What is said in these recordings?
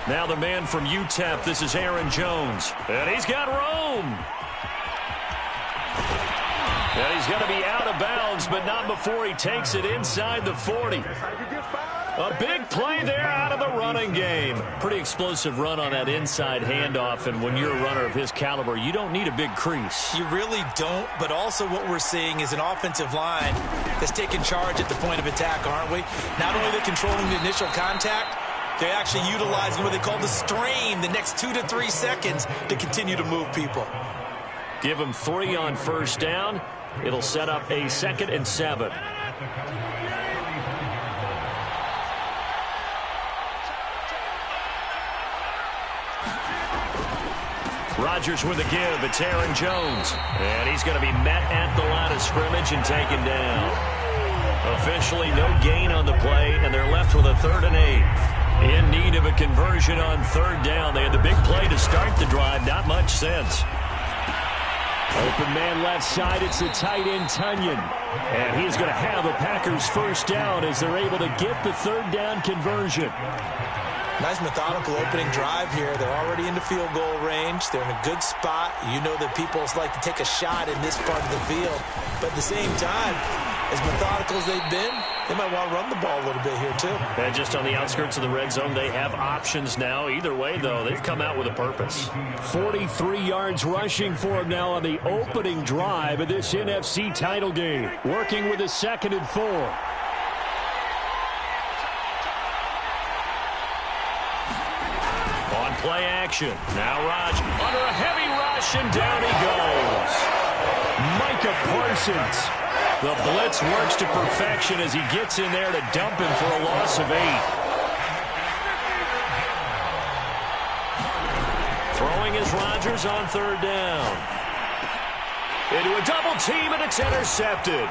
Now the man from UTEP, this is Aaron Jones. And he's got room. And he's going to be out of bounds, but not before he takes it inside the 40. A big play there out of the running game. Pretty explosive run on that inside handoff, and when you're a runner of his caliber, you don't need a big crease. You really don't, but also what we're seeing is an offensive line that's taking charge at the point of attack, aren't we? Not only are they controlling the initial contact, they're actually utilizing what they call the strain, the next 2 to 3 seconds, to continue to move people. Give him 3 on first down. It'll set up a 2nd and 7. Rodgers with a give. It's Aaron Jones. And he's going to be met at the line of scrimmage and taken down. Officially no gain on the play, and they're left with a 3rd and 8. In need of a conversion on 3rd down. They had the big play to start the drive. Not much sense. Open man left side. It's the tight end, Tunyon. And he's going to have a Packers 1st down as they're able to get the 3rd down conversion. Nice methodical opening drive here. They're already into field goal range. They're in a good spot. You know that people like to take a shot in this part of the field. But at the same time, as methodical as they've been, they might want to run the ball a little bit here too. And just on the outskirts of the red zone, they have options now. Either way, though, they've come out with a purpose. 43 yards rushing for him now on the opening drive of this NFC title game. Working with a 2nd and 4. Play action. Now Rodgers under a heavy rush, and down he goes. Micah Parsons. The blitz works to perfection as he gets in there to dump him for a loss of 8. Throwing is Rodgers on 3rd down. Into a double team, and it's intercepted.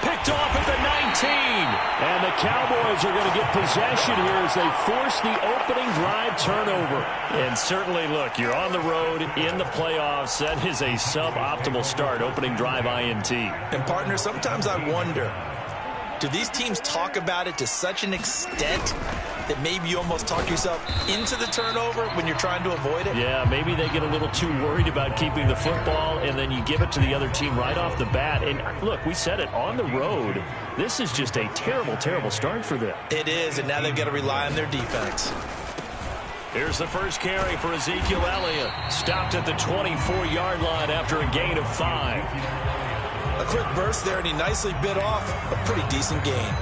Picked off at the 19. And the Cowboys are going to get possession here as they force the opening drive turnover. And certainly, look, you're on the road in the playoffs. That is a suboptimal start, opening drive INT. And, partner, sometimes I wonder, do these teams talk about it to such an extent that maybe you almost talk yourself into the turnover when you're trying to avoid it? Yeah, maybe they get a little too worried about keeping the football, and then you give it to the other team right off the bat. And look, we said it, on the road, this is just a terrible, terrible start for them. It is, and now they've got to rely on their defense. Here's the first carry for Ezekiel Elliott. Stopped at the 24-yard line after a gain of 5. A quick burst there, and he nicely bit off a pretty decent gain.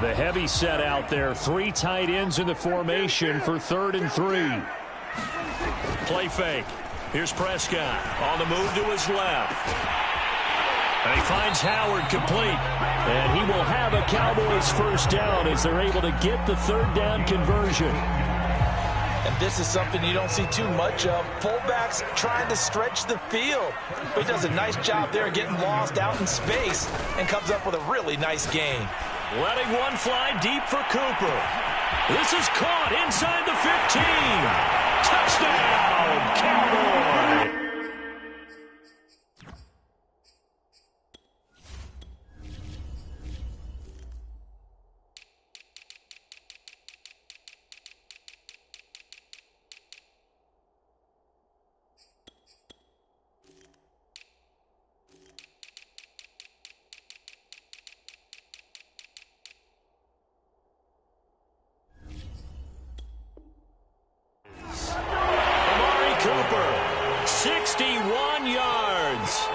The heavy set out there. 3 tight ends in the formation for 3rd and 3. Play fake. Here's Prescott on the move to his left. And he finds Howard complete. And he will have a Cowboys 1st down as they're able to get the 3rd down conversion. And this is something you don't see too much of. Fullbacks trying to stretch the field. But he does a nice job there getting lost out in space and comes up with a really nice gain. Letting one fly deep for Cooper. This is caught inside the 15. Touchdown, Cowboys!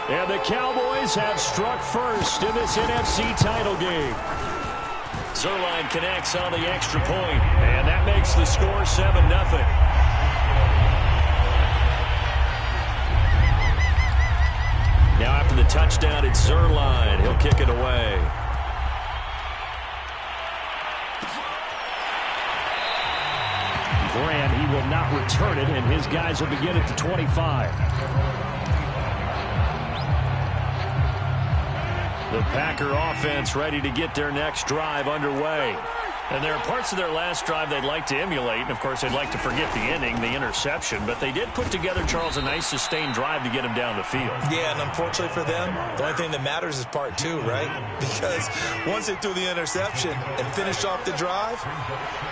And the Cowboys have struck first in this NFC title game. Zuerlein connects on the extra point, and that makes the score 7-0. Now after the touchdown, it's Zuerlein. He'll kick it away. Grant, he will not return it, and his guys will begin at the 25. The Packer offense ready to get their next drive underway. And there are parts of their last drive they'd like to emulate. And, of course, they'd like to forget the inning, the interception. But they did put together, Charles, a nice sustained drive to get him down the field. Yeah, and unfortunately for them, the only thing that matters is part two, right? Because once they threw the interception and finished off the drive,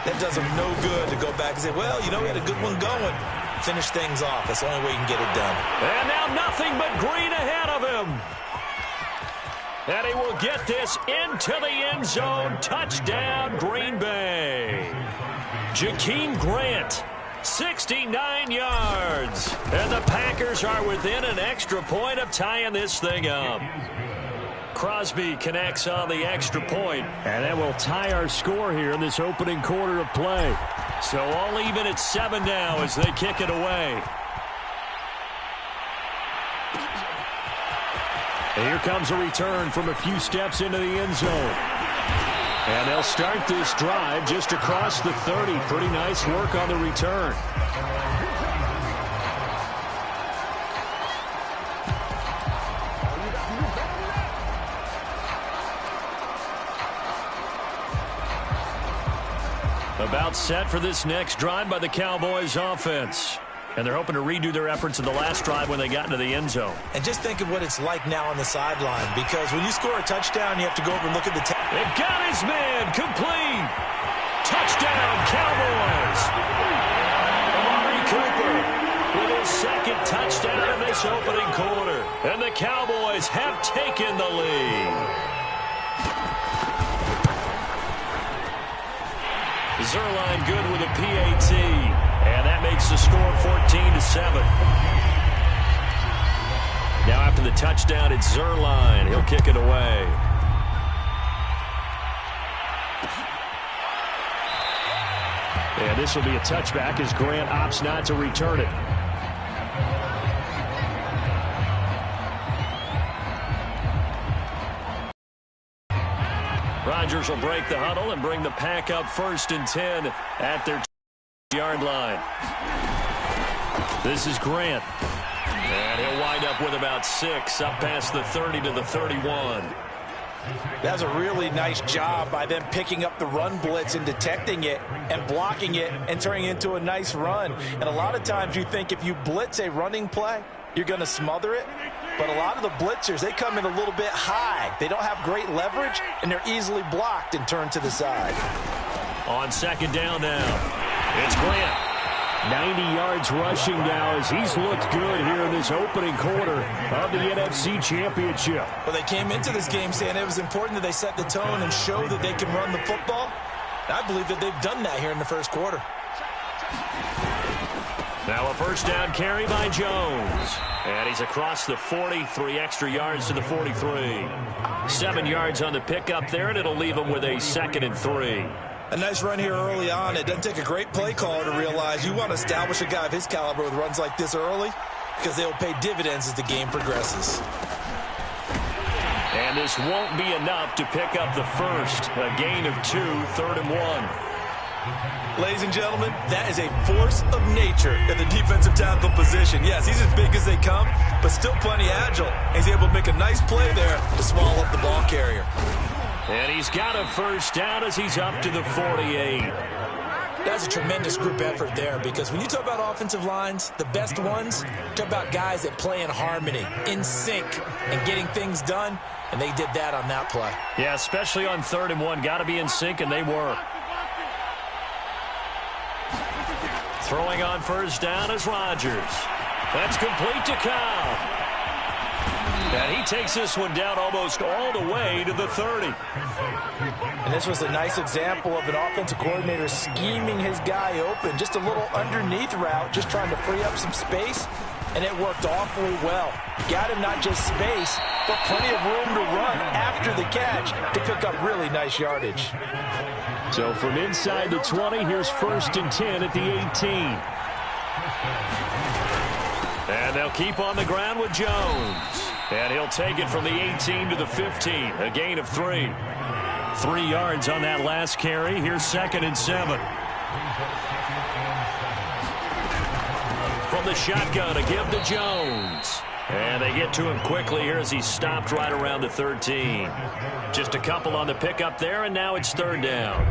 that does them no good to go back and say, well, you know, we had a good one going. Finish things off. That's the only way you can get it done. And now nothing but green ahead of him. And he will get this into the end zone. Touchdown, Green Bay. Jakeem Grant, 69 yards. And the Packers are within an extra point of tying this thing up. Crosby connects on the extra point. And that will tie our score here in this opening quarter of play. So all even at 7 now as they kick it away. And here comes a return from a few steps into the end zone. And they'll start this drive just across the 30. Pretty nice work on the return. About set for this next drive by the Cowboys offense. And they're hoping to redo their efforts in the last drive when they got into the end zone. And just think of what it's like now on the sideline, because when you score a touchdown, you have to go over and look at the It got his man complete. Touchdown, Cowboys. Amari Cooper with his second touchdown in this opening quarter. And the Cowboys have taken the lead. Zuerlein good with a PAT. And that makes the score 14-7. Now after the touchdown, it's Zuerlein. He'll kick it away. And this will be a touchback as Grant opts not to return it. Rodgers will break the huddle and bring the Pack up 1st and 10 at their yard line. This is Grant. And he'll wind up with about 6 up past the 30 to the 31. That's a really nice job by them picking up the run blitz and detecting it and blocking it and turning it into a nice run. And a lot of times you think if you blitz a running play, you're going to smother it. But a lot of the blitzers, they come in a little bit high. They don't have great leverage, and they're easily blocked and turned to the side. On 2nd down now, it's Grant. 90 yards rushing now as he's looked good here in this opening quarter of the NFC Championship. Well, they came into this game saying it was important that they set the tone and show that they can run the football. I believe that they've done that here in the first quarter. Now a first down carry by Jones. And he's across the 40, 3 extra yards to the 43. 7 yards on the pickup there, and it'll leave him with a 2nd and 3. A nice run here early on. It doesn't take a great play caller to realize you want to establish a guy of his caliber with runs like this early because they will pay dividends as the game progresses. And this won't be enough to pick up the first. A gain of 2, 3rd and 1. Ladies and gentlemen, that is a force of nature in the defensive tackle position. Yes, he's as big as they come, but still plenty agile. He's able to make a nice play there to swallow up the ball carrier. And he's got a first down as he's up to the 48. That's a tremendous group effort there, because when you talk about offensive lines, the best ones, talk about guys that play in harmony, in sync, and getting things done, and they did that on that play. Yeah, especially on 3rd and 1. Got to be in sync, and they were. Throwing on first down is Rodgers. That's complete to Cobb. And he takes this one down almost all the way to the 30. And this was a nice example of an offensive coordinator scheming his guy open. Just a little underneath route, just trying to free up some space. And it worked awfully well. Got him not just space, but plenty of room to run after the catch to pick up really nice yardage. So from inside the 20, here's 1st and 10 at the 18. And they'll keep on the ground with Jones. And he'll take it from the 18 to the 15. A gain of 3. 3 yards on that last carry. Here's 2nd and 7. From the shotgun, a give to Jones. And they get to him quickly here as he's stopped right around the 13. Just a couple on the pickup there, and now it's third down.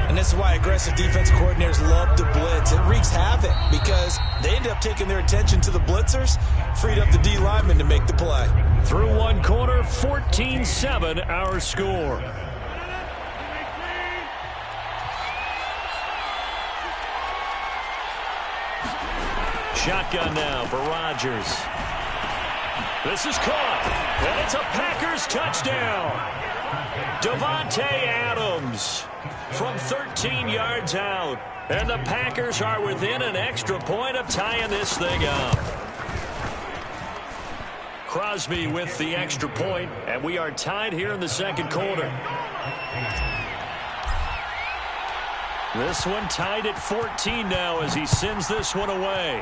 And this is why aggressive defense coordinators love to blitz. It wreaks havoc because they end up taking their attention to the blitzers, freed up the D lineman to make the play. Through one quarter, 14-7 our score. Shotgun now for Rodgers. This is caught, and it's a Packers touchdown. Davante Adams from 13 yards out, and the Packers are within an extra point of tying this thing up. Crosby with the extra point, and we are tied here in the second quarter. This one tied at 14 now as he sends this one away.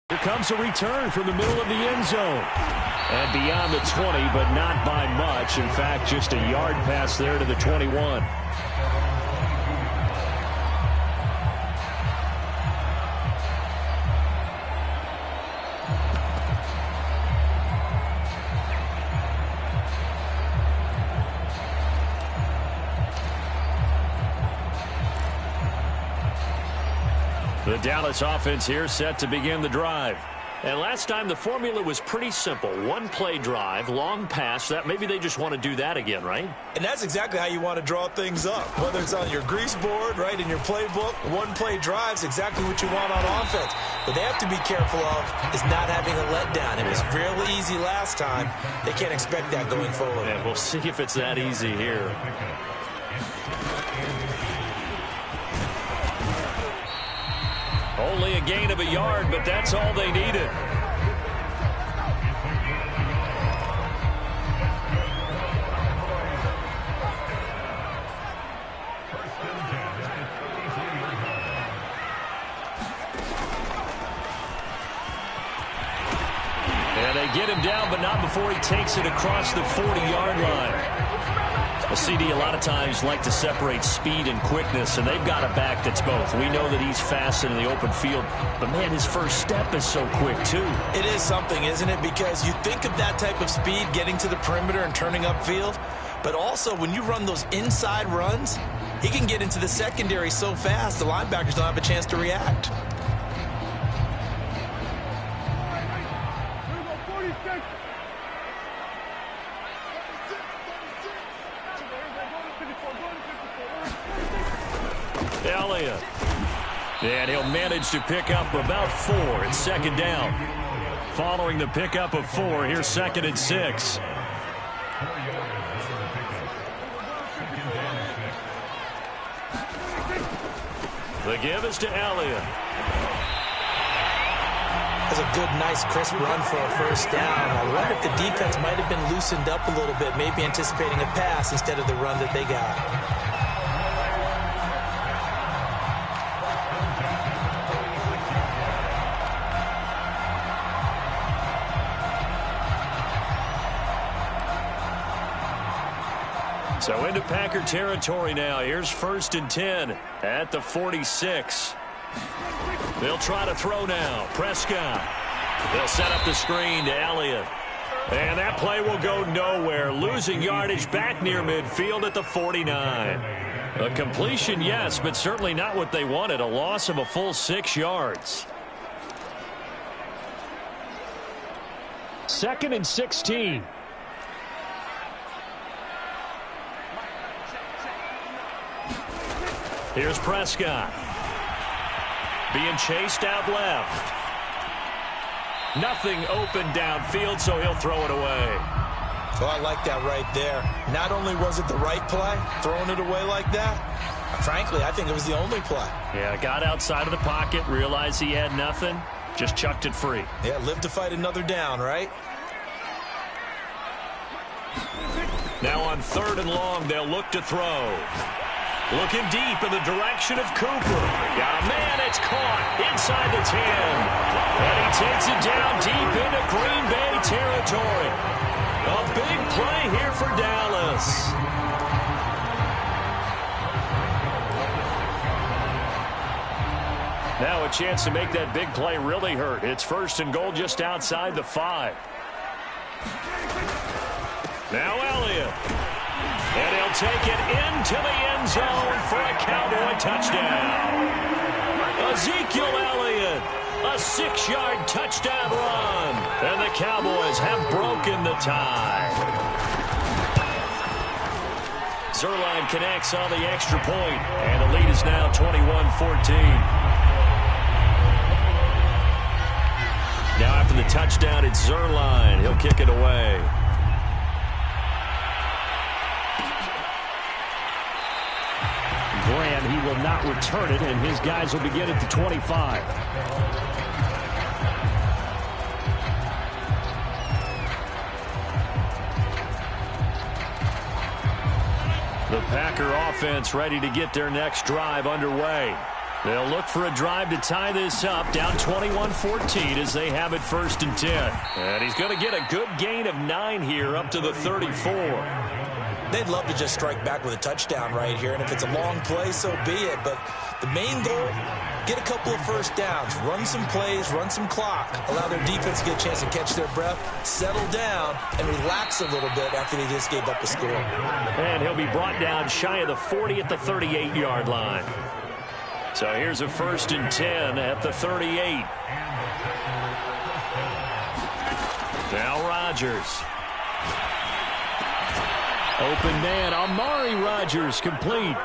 Here comes a return from the middle of the end zone. And beyond the 20, but not by much. In fact, just a yard pass there to the 21. The Dallas offense here set to begin the drive. And last time the formula was pretty simple. One play drive, long pass. That maybe they just want to do that again, right? And that's exactly how you want to draw things up. Whether it's on your grease board, right, in your playbook, one play drive's exactly what you want on offense. What they have to be careful of is not having a letdown. It was really easy last time. They can't expect that going forward. And we'll see if it's that easy here. Only a gain of a yard, but that's all they needed. And they get him down, but not before he takes it across the 40-yard line. A CD a lot of times like to separate speed and quickness, and they've got a back that's both. We know that he's fast in the open field, but, man, his first step is so quick, too. It is something, isn't it? Because you think of that type of speed getting to the perimeter and turning upfield, but also when you run those inside runs, he can get into the secondary so fast the linebackers don't have a chance to react. Elliott. And he'll manage to pick up about 4. It's second down. Following the pickup of 4, here's 2nd and 6. The give is to Elliott. That's a good, nice, crisp run for a first down. I wonder if the defense might have been loosened up a little bit, maybe anticipating a pass instead of the run that they got. So into Packer territory now. Here's 1st and 10 at the 46. They'll try to throw now. Prescott. They'll set up the screen to Elliott. And that play will go nowhere. Losing yardage back near midfield at the 49. A completion, yes, but certainly not what they wanted. A loss of a full 6 yards. 2nd and 16. Here's Prescott. Being chased out left. Nothing open downfield, so he'll throw it away. Oh, I like that right there. Not only was it the right play, throwing it away like that, frankly, I think it was the only play. Yeah, got outside of the pocket, realized he had nothing, just chucked it free. Yeah, live to fight another down, right? Now on 3rd and long, they'll look to throw. Looking deep in the direction of Cooper. Got a man, it's caught inside the 10. And he takes it down deep into Green Bay territory. A big play here for Dallas. Now a chance to make that big play really hurt. It's 1st and goal just outside the 5. Now Elliott. And he'll take it into the end zone for a Cowboy touchdown. Ezekiel Elliott, a 6-yard touchdown run. And the Cowboys have broken the tie. Zuerlein connects on the extra point, and the lead is now 21-14. Now after the touchdown, it's Zuerlein. He'll kick it away. Graham, he will not return it, and his guys will begin at the 25. The Packer offense ready to get their next drive underway. They'll look for a drive to tie this up, down 21-14 as they have it 1st and 10. And he's going to get a good gain of 9 here up to the 34. They'd love to just strike back with a touchdown right here, and if it's a long play, so be it. But the main goal, get a couple of first downs, run some plays, run some clock, allow their defense to get a chance to catch their breath, settle down, and relax a little bit after they just gave up a score. And he'll be brought down shy of the 40 at the 38-yard line. So here's a 1st and 10 at the 38. Now Rodgers. Open man, Amari Rodgers complete.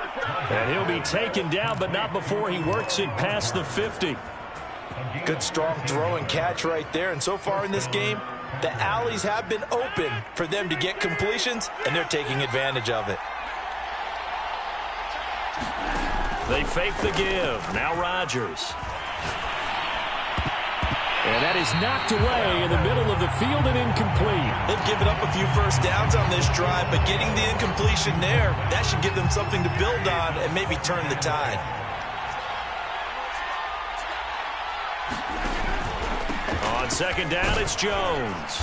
And he'll be taken down, but not before he works it past the 50. Good strong throw and catch right there. And so far in this game, the alleys have been open for them to get completions, and they're taking advantage of it. They fake the give. Now Rodgers. And that is knocked away in the middle of the field and incomplete. They've given up a few first downs on this drive, but getting the incompletion there, that should give them something to build on and maybe turn the tide. On 2nd down, it's Jones.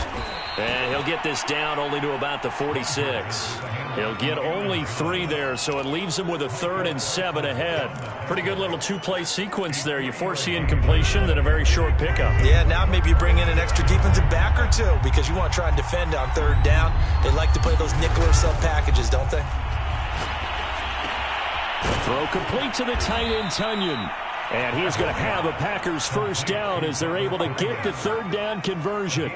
And he'll get this down only to about the 46. He'll get only 3 there, so it leaves him with a 3rd and 7 ahead. Pretty good little 2-play sequence there. You force the incompletion, then a very short pickup. Yeah, now maybe you bring in an extra defensive back or 2 because you want to try and defend on 3rd down. They like to play those nickel or sub packages, don't they? Throw complete to the tight end, Tunyon. And he's going to have a Packers 1st down as they're able to get the 3rd down conversion.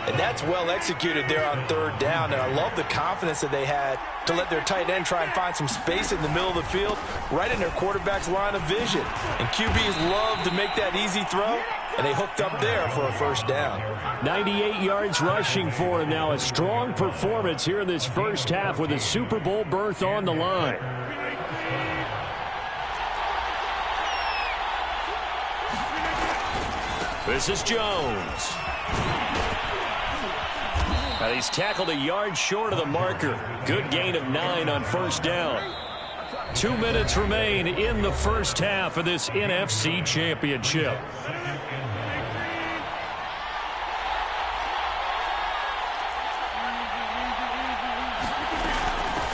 And that's well executed there on 3rd down. And I love the confidence that they had to let their tight end try and find some space in the middle of the field, right in their quarterback's line of vision. And QBs love to make that easy throw, and they hooked up there for a 1st down. 98 yards rushing for him now. A strong performance here in this 1st half with a Super Bowl berth on the line. This is Jones. And he's tackled a yard short of the marker. Good gain of 9 on 1st down. 2 minutes remain in the 1st half of this NFC Championship.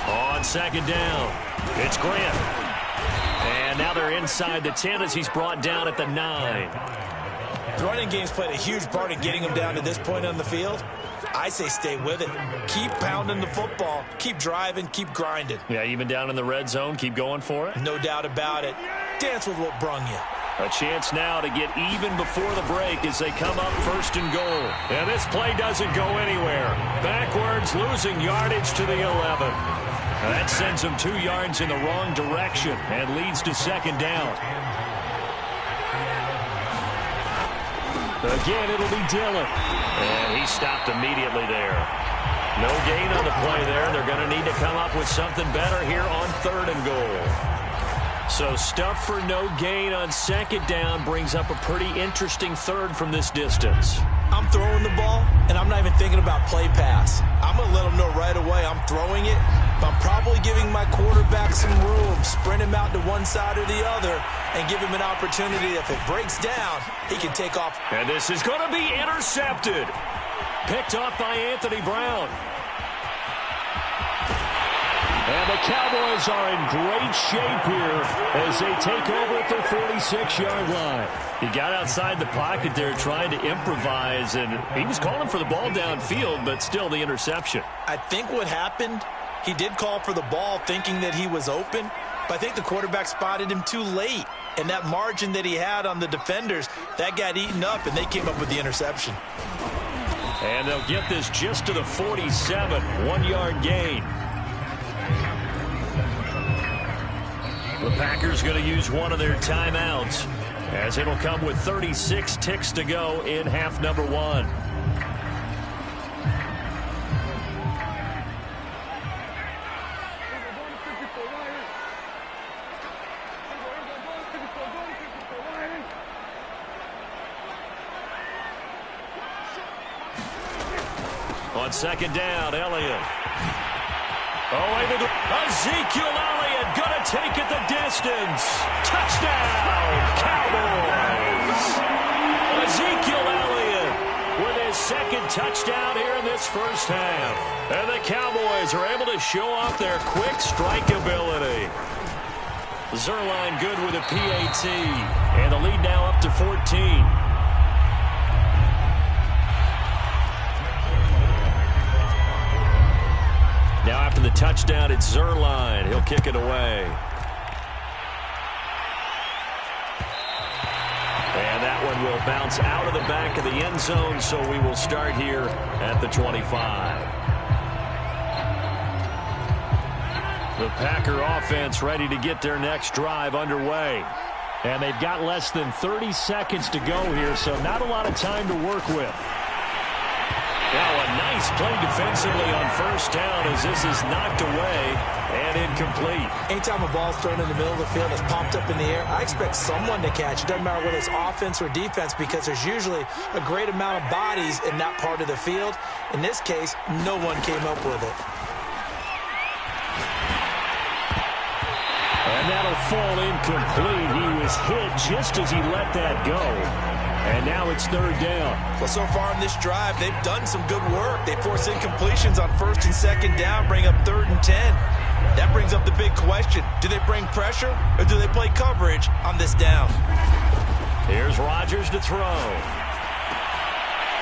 On 2nd down, it's Grant. And now they're inside the 10 as he's brought down at the 9. The running game's played a huge part in getting them down to this point on the field. I say stay with it. Keep pounding the football. Keep driving. Keep grinding. Yeah, even down in the red zone, keep going for it. No doubt about it. Dance with what brung you. A chance now to get even before the break as they come up 1st and goal. And this play doesn't go anywhere. Backwards, losing yardage to the 11. That sends them 2 yards in the wrong direction and leads to 2nd down. Again, it'll be Dillon. And he stopped immediately there. No gain on the play there. They're going to need to come up with something better here on 3rd and goal. So stuff for no gain on 2nd down brings up a pretty interesting 3rd from this distance. I'm throwing the ball, and I'm not even thinking about play pass. I'm going to let them know right away I'm throwing it, but I'm probably giving my quarterback some room, sprint him out to one side or the other, and give him an opportunity. If it breaks down, he can take off. And this is going to be intercepted. Picked off by Anthony Brown. And the Cowboys are in great shape here as they take over at their 46-yard line. He got outside the pocket there trying to improvise, and he was calling for the ball downfield, but still the interception. I think what happened, he did call for the ball thinking that he was open, but I think the quarterback spotted him too late. And that margin that he had on the defenders, that got eaten up, and they came up with the interception. And they'll get this just to the 47, 1-yard gain. The Packers going to use one of their timeouts, as it'll come with 36 ticks to go in half number 1. On second down, Elliott. Ezekiel Elliott going to take it the distance. Touchdown, Cowboys. Ezekiel Elliott with his second touchdown here in this first half. And the Cowboys are able to show off their quick strike ability. Zuerlein good with a PAT. And the lead now up to 14. Now after the touchdown, it's Zuerlein. He'll kick it away. And that one will bounce out of the back of the end zone, so we will start here at the 25. The Packer offense ready to get their next drive underway. And they've got less than 30 seconds to go here, so not a lot of time to work with. Now a nice play defensively on first down as this is knocked away and incomplete. Anytime a ball's thrown in the middle of the field, it's popped up in the air, I expect someone to catch. It doesn't matter whether it's offense or defense, because there's usually a great amount of bodies in that part of the field. In this case, no one came up with it. And that'll fall incomplete. He was hit just as he let that go. And now it's third down. Well, so far in this drive, they've done some good work. They force incompletions on first and second down, bring up 3rd and 10. That brings up the big question. Do they bring pressure or do they play coverage on this down? Here's Rodgers to throw.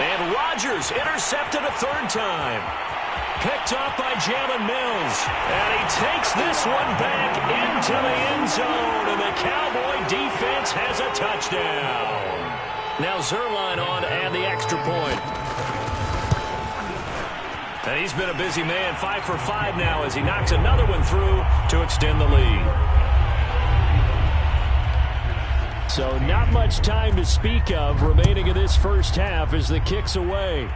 And Rodgers intercepted a third time. Picked up by Jalen Mills. And he takes this one back into the end zone. And the Cowboy defense has a touchdown. Now Zuerlein on and the extra point. And he's been a busy man, 5 for 5 now as he knocks another one through to extend the lead. So not much time to speak of remaining in this first half as the kick's away.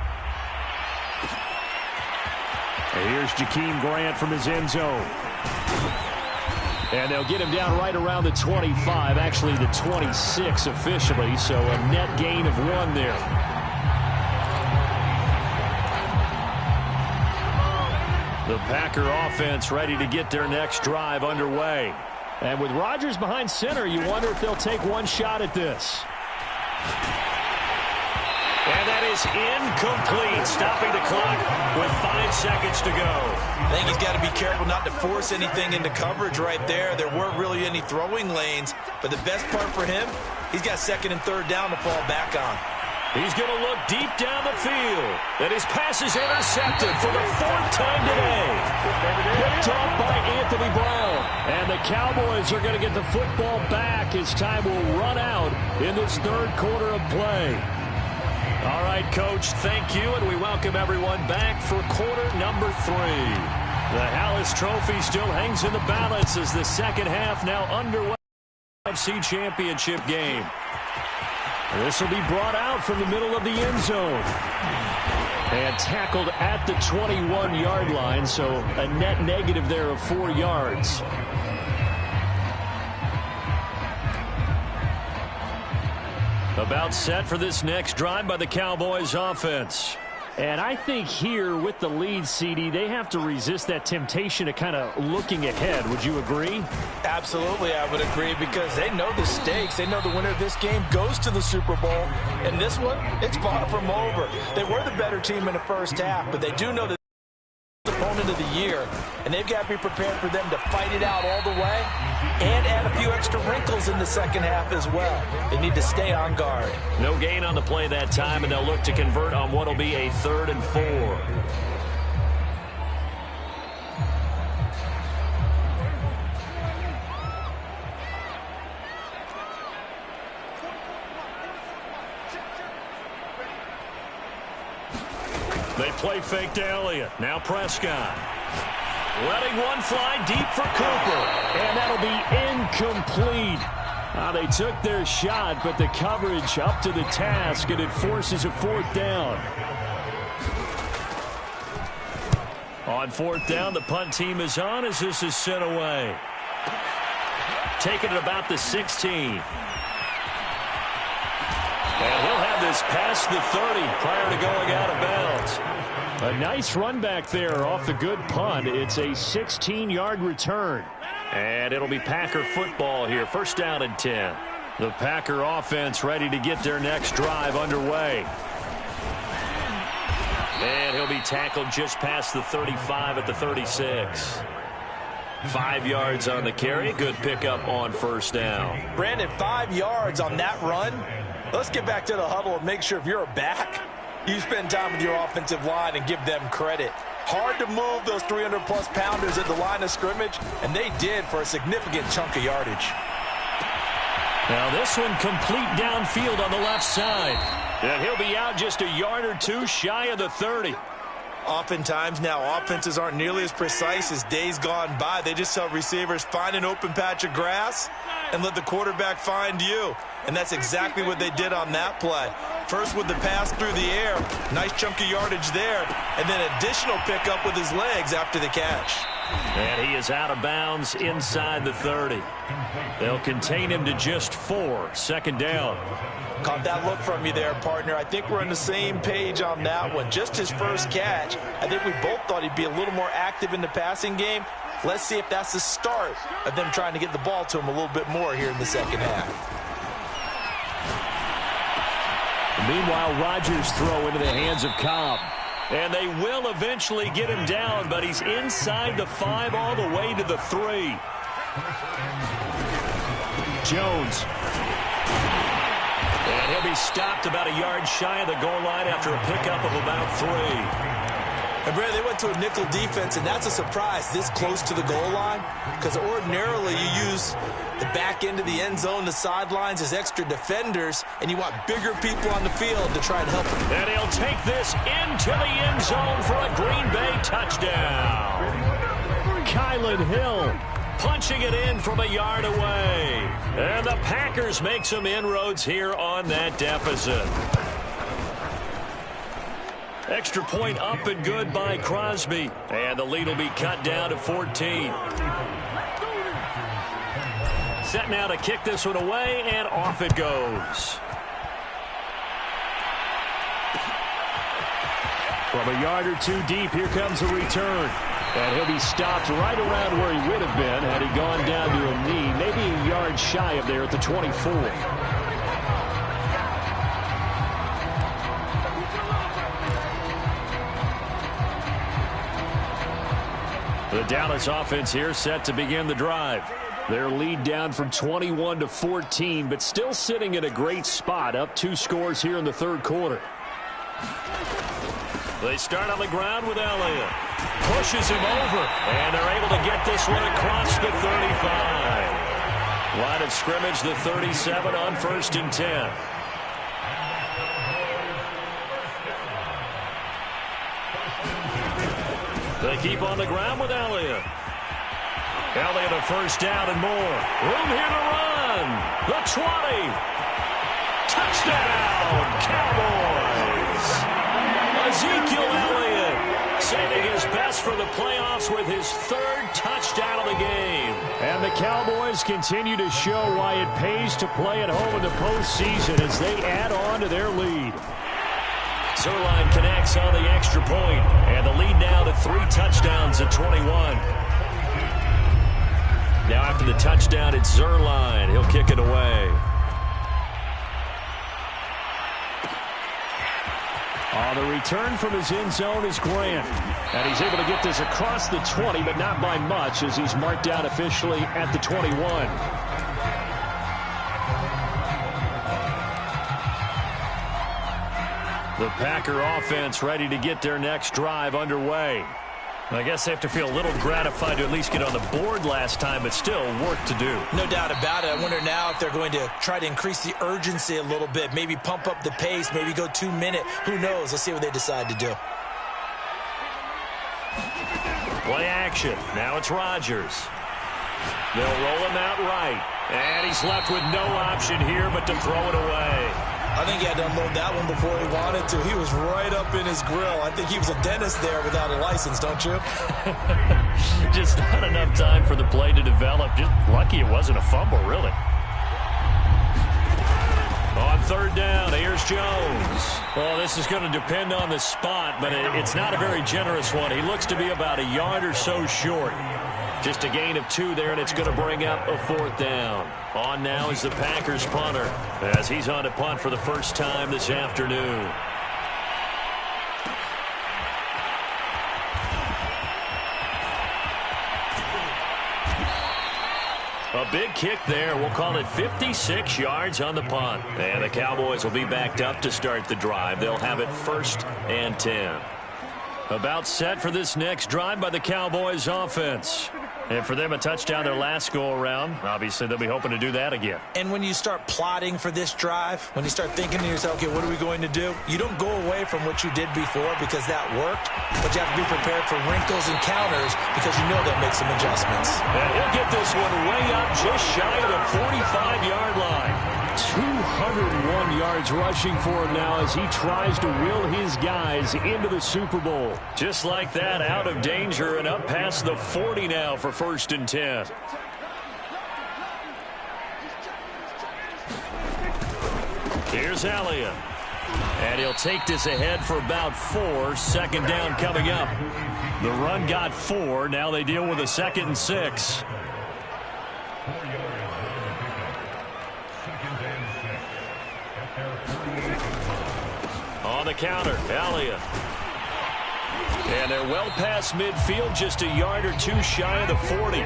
And here's Jakeem Grant from his end zone. And they'll get him down right around the 25, actually the 26 officially, so a net gain of 1 there. The Packer offense ready to get their next drive underway. And with Rodgers behind center, you wonder if they'll take one shot at this. And that is incomplete, stopping the clock with 5 seconds to go. I think he's got to be careful not to force anything into coverage right there. There weren't really any throwing lanes, but the best part for him, he's got 2nd and 3rd down to fall back on. He's going to look deep down the field. And his pass is intercepted for the 4th time today. Picked off by Anthony Brown. And the Cowboys are going to get the football back as time will run out in this 3rd quarter of play. All right, Coach, thank you, and we welcome everyone back for quarter number 3. The Hallis Trophy still hangs in the balance as the second half now underway. NFC Championship game. This will be brought out from the middle of the end zone. And tackled at the 21-yard line, so a net negative there of 4 yards. About set for this next drive by the Cowboys offense. And I think here with the lead, CD, they have to resist that temptation to kind of looking ahead. Would you agree? Absolutely, I would agree, because they know the stakes. They know the winner of this game goes to the Super Bowl. And this one, it's far from over. They were the better team in the first half, but they do know that the opponent opponent of the year, and they've got to be prepared for them to fight it out all the way and add a few extra wrinkles in the second half as well. They need to stay on guard. No gain on the play that time, and they'll look to convert on what will be a 3rd and 4. They play fake to Elliott. Now Prescott. Letting one fly deep for Cooper. And that'll be incomplete. They took their shot, but the coverage up to the task, and it forces a 4th down. On 4th down, the punt team is on as this is sent away. Taking it about the 16. And he'll have this past the 30 prior to going out of bounds. A nice run back there off the good punt. It's a 16-yard return. And it'll be Packer football here. 1st down and 10. The Packer offense ready to get their next drive underway. And he'll be tackled just past the 35 at the 36. 5 yards on the carry. Good pickup on 1st down. Brandon, 5 yards on that run. Let's get back to the huddle and make sure if you're a back, you spend time with your offensive line and give them credit. Hard to move those 300-plus pounders at the line of scrimmage, and they did for a significant chunk of yardage. Now this one complete downfield on the left side. And he'll be out just a yard or two shy of the 30. Oftentimes now offenses aren't nearly as precise as days gone by. They just tell receivers, find an open patch of grass and let the quarterback find you. And that's exactly what they did on that play. First with the pass through the air, nice chunk of yardage there, and then additional pickup with his legs after the catch. And he is out of bounds inside the 30. They'll contain him to just 4. 2nd down. Caught that look from you there, partner. I think we're on the same page on that one. Just his first catch. I think we both thought he'd be a little more active in the passing game. Let's see if that's the start of them trying to get the ball to him a little bit more here in the second half. Meanwhile, Rodgers throw into the hands of Cobb. And they will eventually get him down, but he's inside the 5 all the way to the 3. Jones. And he'll be stopped about a yard shy of the goal line after a pickup of about 3. And Brad, they went to a nickel defense, and that's a surprise this close to the goal line, because ordinarily you use the back end of the end zone, the sidelines as extra defenders, and you want bigger people on the field to try and help them. And he'll take this into the end zone for a Green Bay touchdown. Kylan Hill punching it in from a yard away. And the Packers make some inroads here on that deficit. Extra point up and good by Crosby. And the lead will be cut down to 14. Set now to kick this one away, and off it goes. From a yard or two deep, here comes a return. And he'll be stopped right around where he would have been had he gone down to a knee, maybe a yard shy of there at the 24. The Dallas offense here set to begin the drive. Their lead down from 21 to 14, but still sitting in a great spot, up 2 scores here in the 3rd quarter. They start on the ground with Elliott. Pushes him over, and they're able to get this one across the 35. Line of scrimmage, the 37 on 1st and 10. They keep on the ground with Elliott. Elliott a 1st down and more. Room here to run. The 20. Touchdown, Cowboys. Ezekiel Elliott saving his best for the playoffs with his 3rd touchdown of the game. And the Cowboys continue to show why it pays to play at home in the postseason as they add on to their lead. Zuerlein connects on the extra point, and the lead now to 3 touchdowns at 21. Now after the touchdown, it's Zuerlein. He'll kick it away. On the return from his end zone is Grant. And he's able to get this across the 20, but not by much, as he's marked down officially at the 21. The Packer offense ready to get their next drive underway. I guess they have to feel a little gratified to at least get on the board last time, but still work to do. No doubt about it. I wonder now if they're going to try to increase the urgency a little bit, maybe pump up the pace, maybe go 2 minute. Who knows? Let's see what they decide to do. Play action. Now it's Rodgers. They'll roll him out right. And he's left with no option here but to throw it away. I think he had to unload that one before he wanted to. He was right up in his grill. I think he was a dentist there without a license, don't you? Just not enough time for the play to develop. Just lucky it wasn't a fumble, really. On third down, here's Jones. Well, this is going to depend on the spot, but it's not a very generous one. He looks to be about a yard or so short. Just a gain of 2 there, and it's going to bring up a 4th down. On now is the Packers punter, as he's on to punt for the first time this afternoon. A big kick there. We'll call it 56 yards on the punt. And the Cowboys will be backed up to start the drive. They'll have it 1st and 10. About set for this next drive by the Cowboys offense. And for them, a touchdown their last go-around. Obviously, they'll be hoping to do that again. And when you start plotting for this drive, when you start thinking to yourself, okay, what are we going to do? You don't go away from what you did before because that worked, but you have to be prepared for wrinkles and counters because you know they'll make some adjustments. And he'll get this one way up just shy of the 45-yard line. 201 yards rushing for him now as he tries to will his guys into the Super Bowl. Just like that, out of danger and up past the 40 now for 1st and 10. Here's Elliott. And he'll take this ahead for about 4. 2nd down coming up. The run got 4. Now they deal with a 2nd and 6. On the counter, Elliott. And they're well past midfield, just a yard or 2 shy of the 40.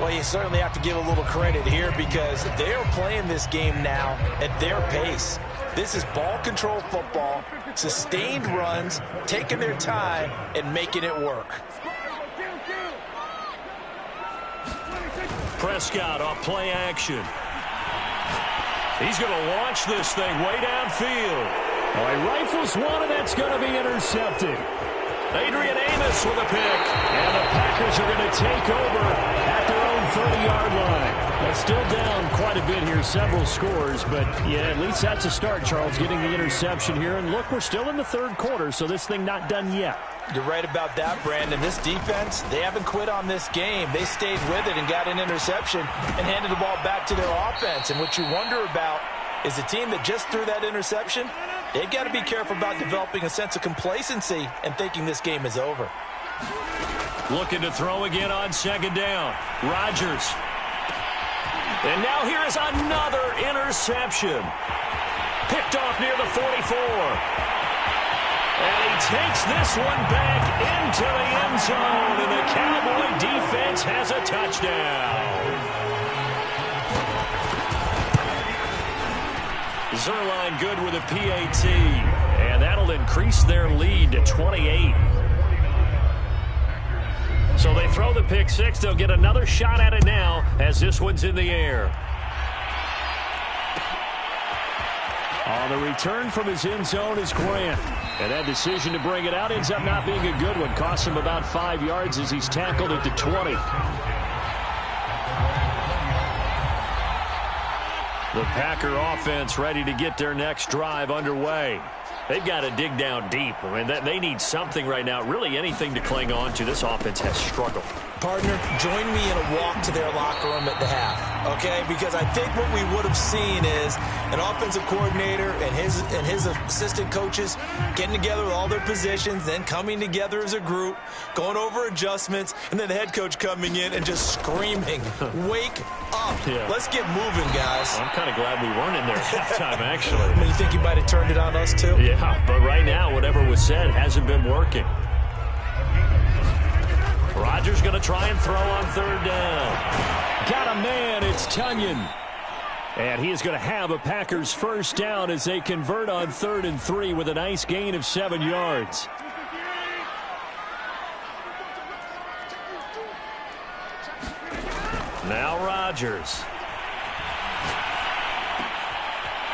Well, you certainly have to give a little credit here because they are playing this game now at their pace. This is ball control football, sustained runs, taking their time, and making it work. Prescott off play action. He's going to launch this thing way downfield. He rifles one, and that's going to be intercepted. Adrian Amos with a pick. And the Packers are going to take over at their own 30-yard line. They're still down quite a bit here, several scores, but yeah, at least that's a start, Charles, getting the interception here. And look, we're still in the 3rd quarter, so this thing not done yet. You're right about that, Brandon. This defense, they haven't quit on this game. They stayed with it and got an interception and handed the ball back to their offense. And what you wonder about is the team that just threw that interception, they've got to be careful about developing a sense of complacency and thinking this game is over. Looking to throw again on 2nd down. Rodgers. And now here is another interception. Picked off near the 44. And he takes this one back into the end zone, and the Cowboy defense has a touchdown. Zuerlein good with a PAT, and that'll increase their lead to 28. So they throw the pick 6. They'll get another shot at it now as this one's in the air. On the return from his end zone is Grant. And that decision to bring it out ends up not being a good one. Costs him about 5 yards as he's tackled at the 20. The Packer offense ready to get their next drive underway. They've got to dig down deep. I mean, they need something right now, really anything to cling on to. This offense has struggled. Partner, join me in a walk to their locker room at the half, okay? Because I think what we would have seen is an offensive coordinator and his assistant coaches getting together with all their positions, then coming together as a group, going over adjustments, and then the head coach coming in and just screaming, wake up. Yeah. Let's get moving, guys. I'm kind of glad we weren't in there at halftime, actually. I mean, you think he might have turned it on us, too? Yeah, but right now, whatever was said hasn't been working. Rodgers going to try and throw on third down. Got a man. It's Tonyan. And he is going to have a Packers first down as they convert on 3rd and 3 with a nice gain of 7 yards. Now Rodgers.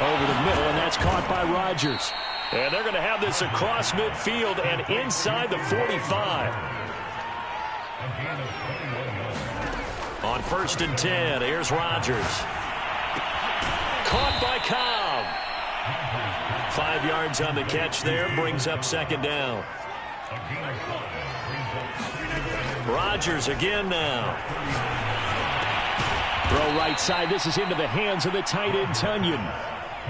Over the middle, and that's caught by Rodgers. And they're going to have this across midfield and inside the 45. On 1st and 10, here's Rodgers. Caught by Cobb. 5 yards on the catch there, brings up 2nd down. Rodgers again now. Throw right side. This is into the hands of the tight end, Tonyan.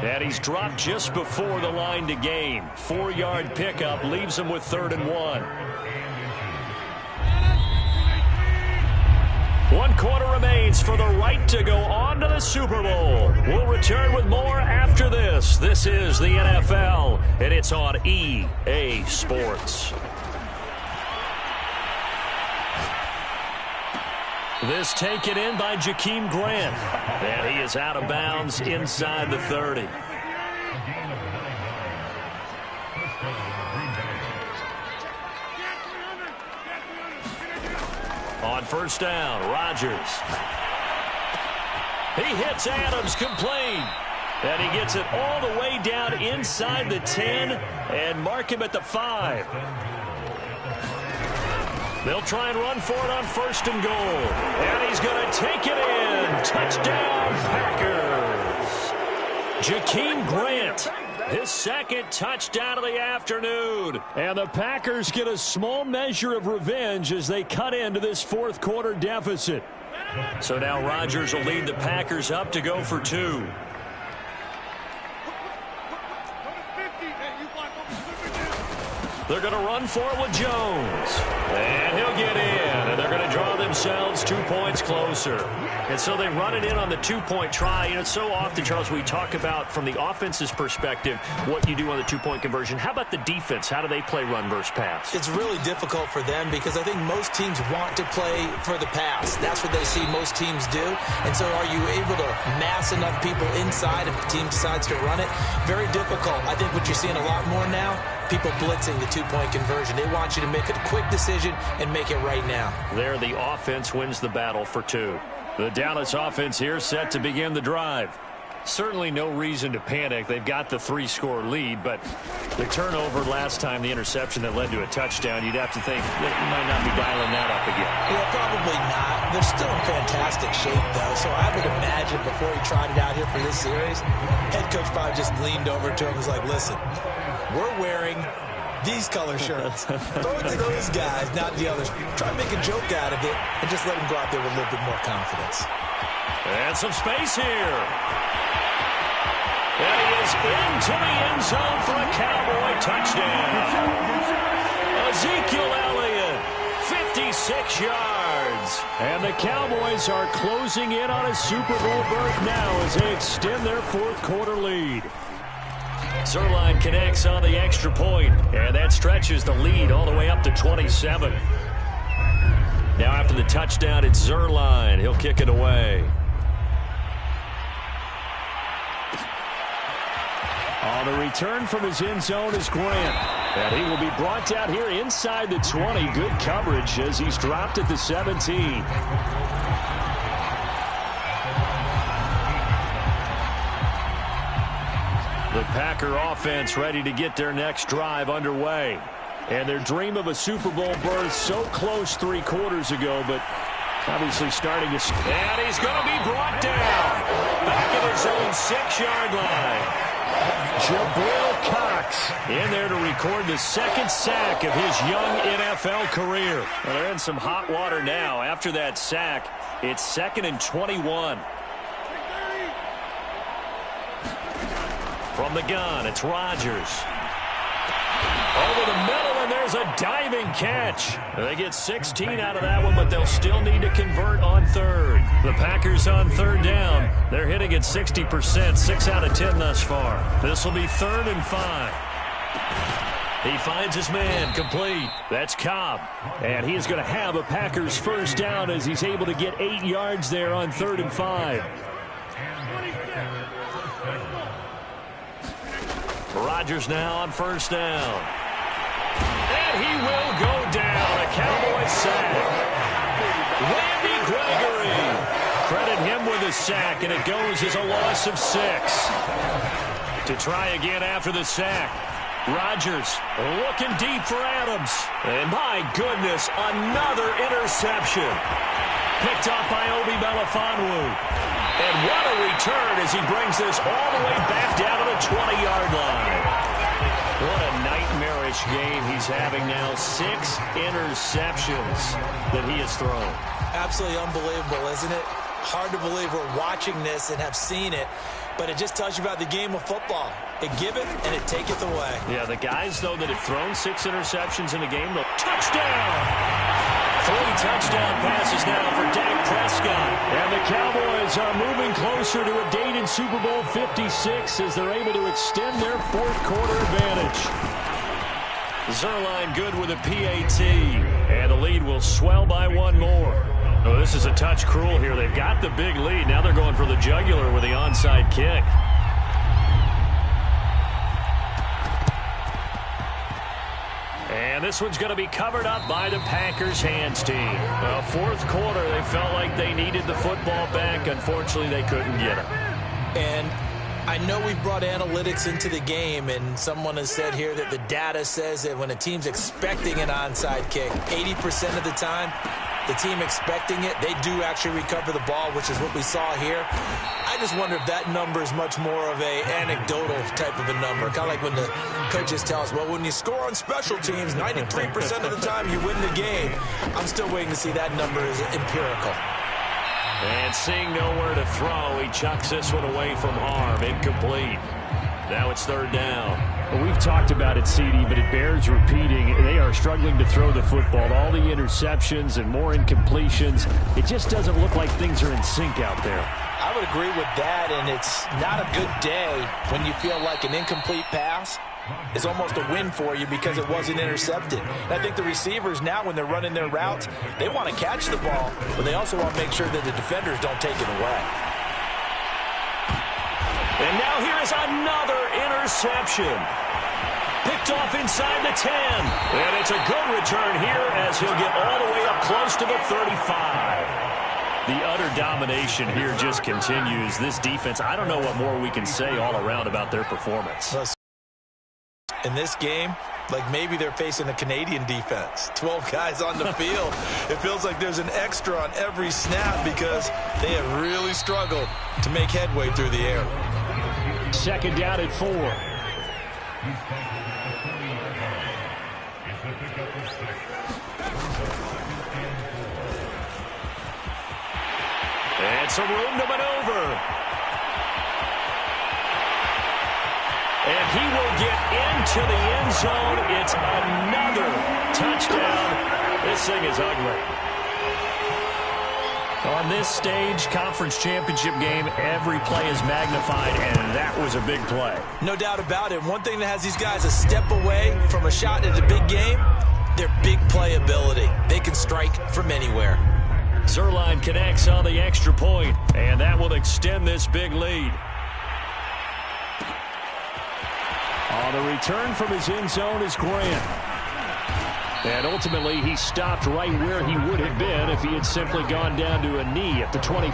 And he's dropped just before the line to gain. 4-yard pickup leaves him with 3rd and 1. 1 quarter remains for the right to go on to the Super Bowl. We'll return with more after this. This is the NFL, and it's on EA Sports. This taken in by Jakeem Grant. And he is out of bounds inside the 30. On 1st down, Rodgers. He hits Adams, complete. And he gets it all the way down inside the 10 and mark him at the 5. They'll try and run for it on 1st and goal. And he's going to take it in. Touchdown, Packers. Jakeem Grant, his 2nd touchdown of the afternoon. And the Packers get a small measure of revenge as they cut into this 4th quarter deficit. So now Rodgers will lead the Packers up to go for 2. They're going to run for it with Jones. And he'll get in. And they're going to draw themselves 2 points closer. And so they run it in on the 2-point try. You know, so often, Charles, we talk about from the offense's perspective what you do on the 2-point conversion. How about the defense? How do they play run versus pass? It's really difficult for them because I think most teams want to play for the pass. That's what they see most teams do. And so are you able to mass enough people inside if the team decides to run it? Very difficult. I think what you're seeing a lot more now, people blitzing the 2-point conversion. They want you to make a quick decision and make it right now. There, the offense wins the battle for 2. The Dallas offense here set to begin the drive. Certainly no reason to panic. They've got the 3-score lead, but the turnover last time, the interception that led to a touchdown, you'd have to think that you might not be dialing that up again. Yeah, probably not. They're still in fantastic shape, though, so I would imagine before he tried it out here for this series, head coach probably just leaned over to him and was like, listen, we're wearing these color shirts. Throw it to those guys, not the others. Try to make a joke out of it and just let them go out there with a little bit more confidence. And some space here. And he is into the end zone for a Cowboy touchdown. Ezekiel Elliott, 56 yards. And the Cowboys are closing in on a Super Bowl berth now as they extend their 4th quarter lead. Zuerlein connects on the extra point, and that stretches the lead all the way up to 27. Now after the touchdown, it's Zuerlein. He'll kick it away. On the return from his end zone is Grant. And he will be brought down here inside the 20. Good coverage as he's dropped at the 17. The Packer offense ready to get their next drive underway. And their dream of a Super Bowl berth so close 3 quarters ago, but obviously starting to... And he's going to be brought down. Back at his own 6-yard line. Jabril Cox in there to record the 2nd sack of his young NFL career. Well, they're in some hot water now. After that sack, it's 2nd and 21. From the gun, it's Rodgers. Over the middle, and there's a diving catch. They get 16 out of that one, but they'll still need to convert on 3rd. The Packers on 3rd down. They're hitting at 60%, 6 out of 10 thus far. This will be 3rd and 5. He finds his man, complete. That's Cobb. And he is going to have a Packers first down as he's able to get 8 yards there on 3rd and 5. Rodgers now on first down. And he will go down. A Cowboy sack. Randy Gregory. Credit him with a sack, and it goes as a loss of 6. To try again after the sack. Rodgers looking deep for Adams. And my goodness, another interception. Picked off by Obi Melifonwu. And what a return as he brings this all the way back down to the 20-yard line. What a nightmarish game he's having now. 6 interceptions that he has thrown. Absolutely unbelievable, isn't it? Hard to believe we're watching this and have seen it. But it just tells you about the game of football. It giveth and it taketh away. Yeah, the guys, though, that have thrown 6 interceptions in a game, touchdown! 3 touchdown passes now for Dak Prescott. And the Cowboys are moving closer to a date in Super Bowl 56 as they're able to extend their 4th quarter advantage. Zuerlein good with a PAT. And the lead will swell by 1 more. Oh, this is a touch cruel here. They've got the big lead. Now they're going for the jugular with the onside kick. And this one's going to be covered up by the Packers hands team. Well, 4th quarter, they felt like they needed the football back. Unfortunately, they couldn't get it. And I know we brought analytics into the game, and someone has said here that the data says that when a team's expecting an onside kick, 80% of the time, the team expecting it, they do actually recover the ball, which is what we saw here. I just wonder if that number is much more of a anecdotal type of a number. Kind of like when the coaches tell us, well, when you score on special teams, 93% of the time you win the game. I'm still waiting to see that number is empirical. And seeing nowhere to throw, he chucks this one away from harm. Incomplete. Now it's 3rd down. Well, we've talked about it, CD, but it bears repeating. They are struggling to throw the football. All the interceptions and more incompletions. It just doesn't look like things are in sync out there. I would agree with that, and it's not a good day when you feel like an incomplete pass is almost a win for you because it wasn't intercepted. And I think the receivers now, when they're running their routes, they want to catch the ball, but they also want to make sure that the defenders don't take it away. And now here is another interception. Picked off inside the 10. And it's a good return here as he'll get all the way up close to the 35. The utter domination here just continues. This defense, I don't know what more we can say all around about their performance. In this game, like maybe they're facing a Canadian defense. 12 guys on the field. It feels like there's an extra on every snap because they have really struggled to make headway through the air. 2nd down at 4. And some room to maneuver. And he will get into the end zone. It's another touchdown. This thing is ugly. On this stage, conference championship game, every play is magnified, and that was a big play. No doubt about it. One thing that has these guys a step away from a shot at a big game, their big playability. They can strike from anywhere. Zuerlein connects on the extra point, and that will extend this big lead. On the return from his end zone is Grant. And ultimately, he stopped right where he would have been if he had simply gone down to a knee at the 25.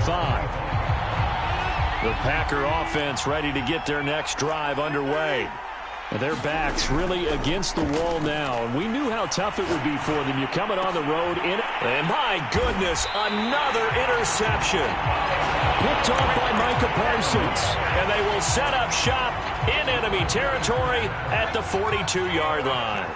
The Packer offense ready to get their next drive underway. And their backs really against the wall now. And we knew how tough it would be for them. You're coming on the road in it. And my goodness, another interception. Picked off by Micah Parsons. And they will set up shop in enemy territory at the 42-yard line.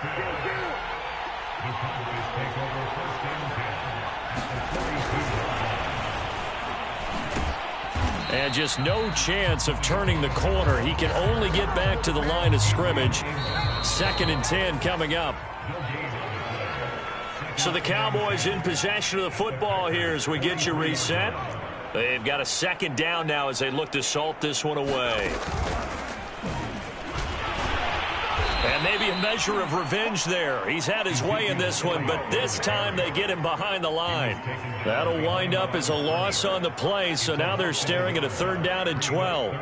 And just no chance of turning the corner. He can only get back to the line of scrimmage. 2nd and 10 coming up. So the Cowboys in possession of the football here as we get you reset. They've got a 2nd down now as they look to salt this one away. And maybe a measure of revenge there. He's had his way in this one, but this time they get him behind the line. That'll wind up as a loss on the play, so now they're staring at a 3rd down and 12.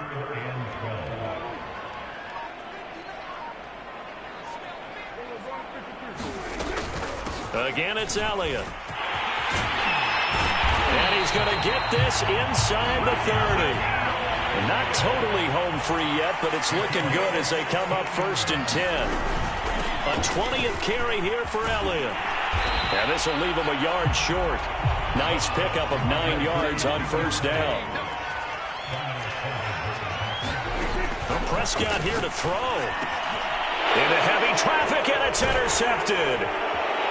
Again, it's Elliott. And he's going to get this inside the 30. Not totally home free yet, but it's looking good as they come up 1st and 10. A 20th carry here for Elliott. And this will leave him a yard short. Nice pickup of 9 yards on 1st down. Well, Prescott here to throw. Into heavy traffic, and it's intercepted.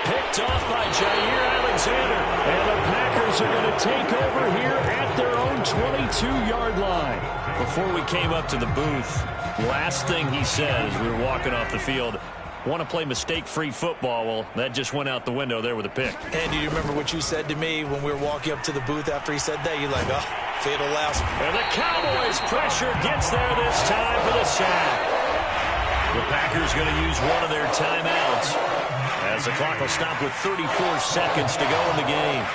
Picked off by Jair Alexander. And the Packers are going to take over here at their own 22-yard line. Before we came up to the booth, last thing he said as we were walking off the field, want to play mistake-free football. Well, that just went out the window there with a pick. And do you remember what you said to me when we were walking up to the booth after he said that? You're like, oh, fatal loss. And the Cowboys' pressure gets there this time for the sack. The Packers going to use one of their timeouts as the clock will stop with 34 seconds to go in the game.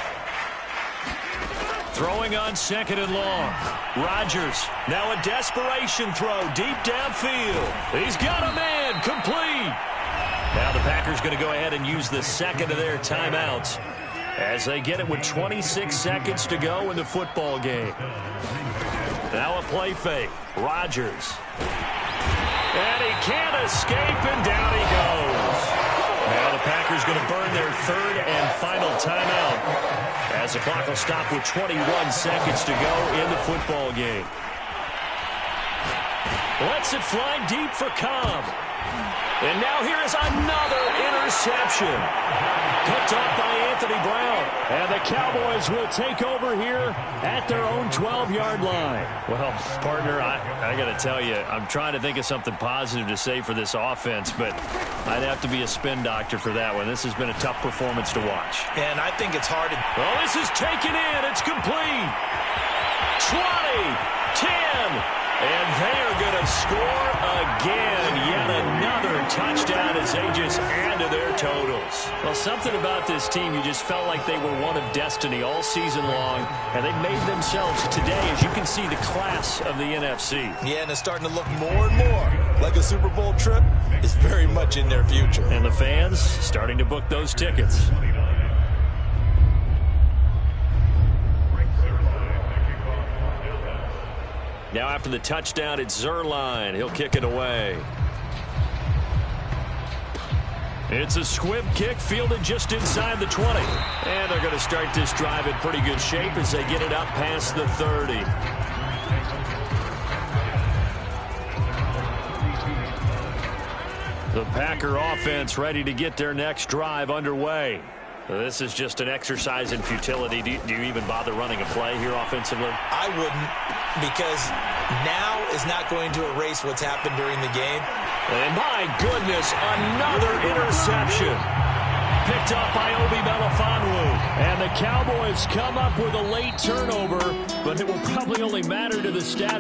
Throwing on 2nd and long. Rodgers, now a desperation throw deep downfield. He's got a man, complete. Now the Packers going to go ahead and use the 2nd of their timeouts as they get it with 26 seconds to go in the football game. Now a play fake. Rodgers. And he can't escape, and down he goes. Now the Packers going to burn their 3rd and final timeout as the clock will stop with 21 seconds to go in the football game. Lets it fly deep for Cobb. And now here is another interception. Picked off by Anthony Brown. And the Cowboys will take over here at their own 12-yard line. Well, partner, I got to tell you, I'm trying to think of something positive to say for this offense, but I'd have to be a spin doctor for that one. This has been a tough performance to watch. And I think it's hard to... Well, this is taken in. It's complete. 20, 10. And they are going to score again. Yet another touchdown as they just add to their totals. Well, something about this team, you just felt like they were one of destiny all season long. And they made themselves today, as you can see, the class of the NFC. Yeah, and it's starting to look more and more like a Super Bowl trip is very much in their future. And the fans starting to book those tickets. Now after the touchdown, it's Zuerlein. He'll kick it away. It's a squib kick fielded just inside the 20. And they're going to start this drive in pretty good shape as they get it up past the 30. The Packer offense ready to get their next drive underway. This is just an exercise in futility. Do you even bother running a play here offensively? I wouldn't, because now is not going to erase what's happened during the game. And my goodness, another interception. Picked up by Obi Melifonwu. And the Cowboys come up with a late turnover, but it will probably only matter to the stat